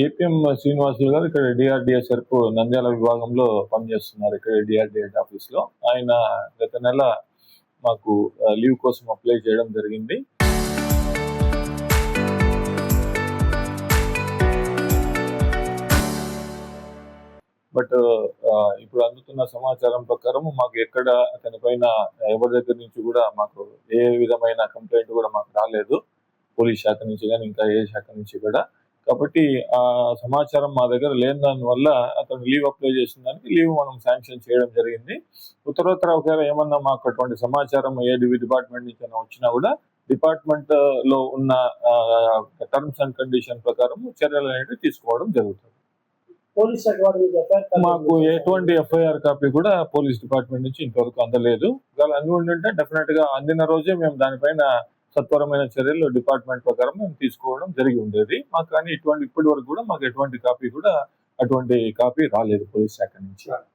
APM Srinivasulu గారు ఇక్కడ DRDA SERP Nandyal విభాగంలో పనిచేస్తున్నారు. ఇక్కడ డిఆర్డిఏ ఆఫీస్లో. ఆయన గత నెల మాకు లీవ్ కోసం అప్లై చేయడం జరిగింది. బట్ ఇప్పుడు అందుతున్న సమాచారం ప్రకారం మాకు ఎక్కడ అతని పైన ఎవరి దగ్గర నుంచి కూడా మాకు ఏ విధమైన కంప్లైంట్ కూడా మాకు రాలేదు, పోలీస్ శాఖ నుంచి కానీ ఇంకా ఏ శాఖ నుంచి కూడా. కాబట్టి ఆ సమాచారం మా దగ్గర లేని దానివల్ల అతను లీవ్ అప్లై చేసిన దానికి లీవ్ మనం శాంక్షన్ చేయడం జరిగింది. ఉత్తరోత్తర ఒకవేళ ఏమన్నా మాకు అటువంటి సమాచారం ఏ డిపార్ట్మెంట్ నుంచి వచ్చినా కూడా డిపార్ట్మెంట్ లో ఉన్న టర్మ్స్ అండ్ కండిషన్ ప్రకారం చర్యలు అనేవి తీసుకోవడం జరుగుతుంది. మాకు ఎటువంటి ఎఫ్ఐఆర్ కాపీ కూడా పోలీస్ డిపార్ట్మెంట్ నుంచి ఇంతవరకు అందలేదు. అందుకుంటే డెఫినెట్ గా అందిన రోజే మేము దానిపైన సత్వరమైన చర్యలు డిపార్ట్మెంట్ ప్రకారం మేము తీసుకోవడం జరిగి ఉండేది. మాకు కానీ ఇప్పటి వరకు కూడా మాకు ఎటువంటి కాపీ కూడా అటువంటి కాపీ రాలేదు పోలీస్ శాఖ నుంచి.